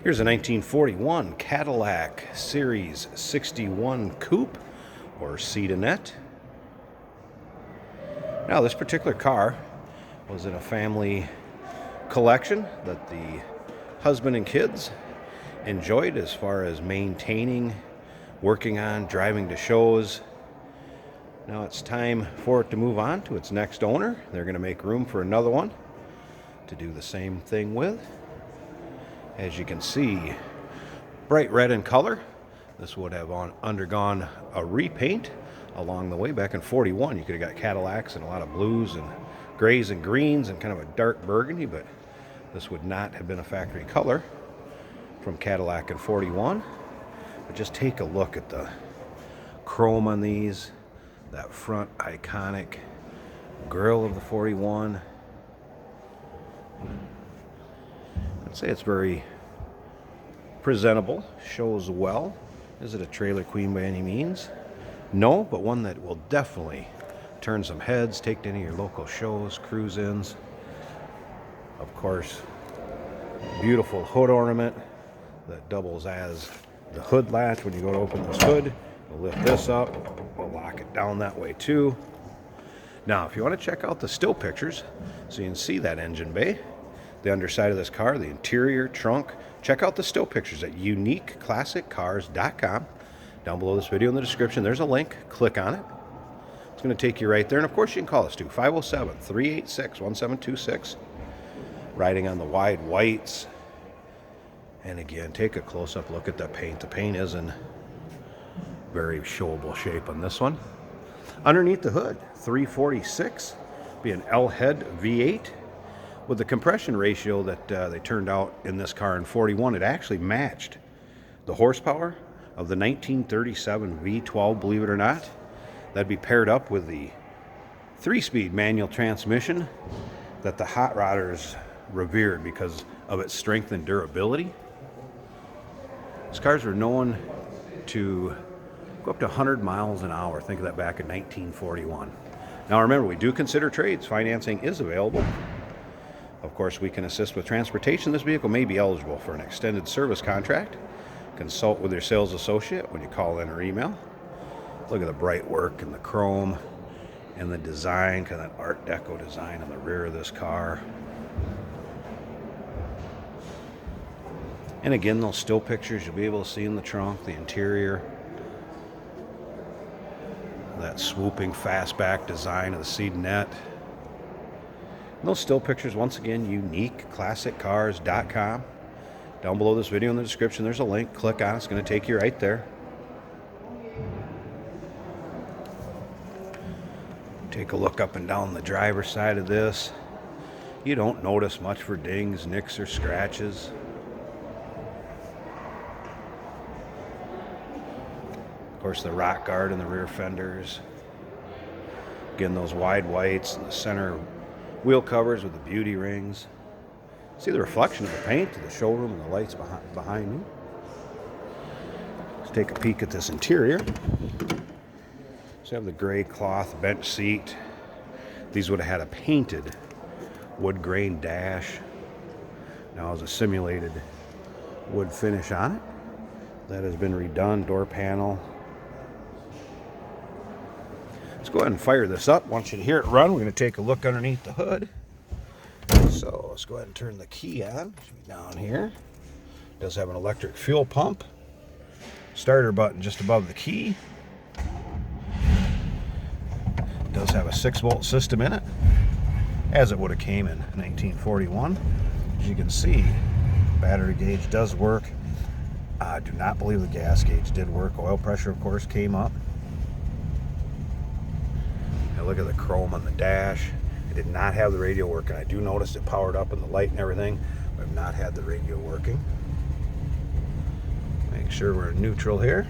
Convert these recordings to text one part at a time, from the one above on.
Here's a 1941 Cadillac Series 61 Coupe, or Sedanette. Now, this particular car was in a family collection that the husband and kids enjoyed as far as maintaining, working on, driving to shows. Now it's time for it to move on to its next owner. They're going to make room for another one to do the same thing with. As you can see, bright red in color. This would have undergone a repaint along the way. Back in 41, you could have got Cadillacs and a lot of blues and grays and greens and kind of a dark burgundy, but this would not have been a factory color from Cadillac in 41. But just take a look at the chrome on these, that front iconic grille of the 41. I'd say it's very presentable, shows well. Is it a trailer queen by any means? No, but one that will definitely turn some heads, take to any of your local shows, cruise-ins. Of course, beautiful hood ornament that doubles as the hood latch. When you go to open this hood, we'll lift this up, we'll lock it down that way too. Now, if you want to check out the still pictures, so you can see that engine bay, the underside of this car, the interior, trunk, check out the still pictures at uniqueclassiccars.com. Down below this video in the description, there's a link. Click on it. It's going to take you right there. And of course, you can call us too, 507-386-1726. Riding on the wide whites. And again, take a close-up look at the paint. The paint is in very showable shape on this one. Underneath the hood, 346, be an L-head V8. With the compression ratio that they turned out in this car in 41, it actually matched the horsepower of the 1937 V12, believe it or not. That'd be paired up with the 3-speed manual transmission that the hot rodders revered because of its strength and durability. These cars were known to go up to 100 miles an hour. Think of that back in 1941. Now remember, we do consider trades. Financing is available. Of course, we can assist with transportation. This vehicle may be eligible for an extended service contract. Consult with your sales associate when you call in or email. Look at the bright work and the chrome and the design, kind of that Art Deco design on the rear of this car. And again, those still pictures you'll be able to see in the trunk, the interior, that swooping fastback design of the Sedanette. And those still pictures, once again, uniqueclassiccars.com. Down below this video in the description, there's a link. Click on it. It's going to take you right there. Take a look up and down the driver's side of this. You don't notice much for dings, nicks, or scratches. Of course, the rock guard in the rear fenders. Again, those wide whites and the center wheel covers with the beauty rings. See the reflection of the paint to the showroom and the lights behind me. Let's take a peek at this interior. So you have the gray cloth bench seat. These would have had a painted wood grain dash. Now has a simulated wood finish on it. That has been redone. Door panel. Let's go ahead and fire this up. I want you to hear it run. We're going to take a look underneath the hood. So let's go ahead and turn the key on. It should be down here. It does have an electric fuel pump. Starter button just above the key. It does have a 6-volt system in it, as it would have came in 1941. As you can see, battery gauge does work. I do not believe the gas gauge did work. Oil pressure, of course, came up. Now look at the chrome on the dash. It did not have the radio working. I do notice it powered up and the light and everything, but I've not had the radio working. Make sure we're in neutral here.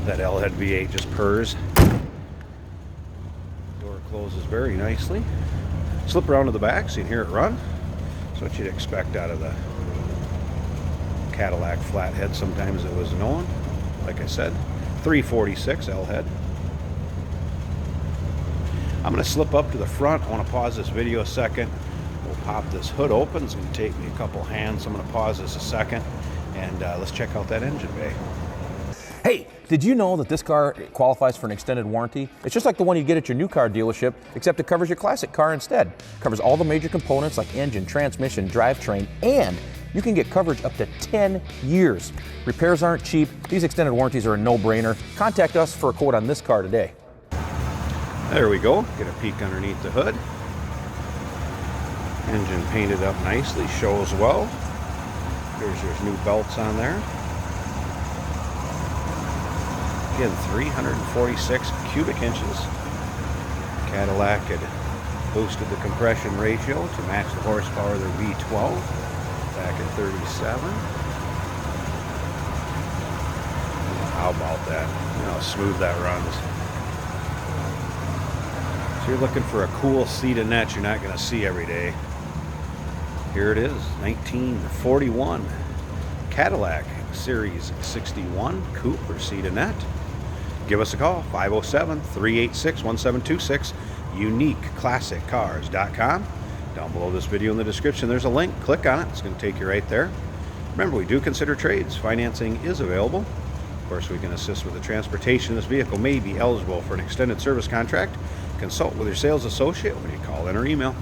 That L-head V8 just purrs. Door closes very nicely. Slip around to the back so you can hear it run. That's what you'd expect out of the Cadillac flathead, sometimes it was known. Like I said, 346 L-head. I'm going to slip up to the front. I want to pause this video a second. Pop this hood open. It's going to take me a couple hands. I'm going to pause this a second, and let's check out that engine bay. Hey, did you know that this car qualifies for an extended warranty? It's just like the one you get at your new car dealership, except it covers your classic car instead. It covers all the major components like engine, transmission, drivetrain, and you can get coverage up to 10 years. Repairs aren't cheap. These extended warranties are a no-brainer. Contact us for a quote on this car today. There we go. Get a peek underneath the hood. Engine painted up nicely, shows well. There's new belts on there. Again, 346 cubic inches. Cadillac had boosted the compression ratio to match the horsepower of their V12 back in 37. How about that? You know how smooth that runs. So you're looking for a cool Sedanette you're not going to see every day. Here it is, 1941 Cadillac Series 61 Coupe or Sedanette. Give us a call, 507-386-1726, uniqueclassiccars.com. Down below this video in the description, there's a link. Click on it. It's going to take you right there. Remember, we do consider trades. Financing is available. Of course, we can assist with the transportation. This vehicle may be eligible for an extended service contract. Consult with your sales associate when you call in or email.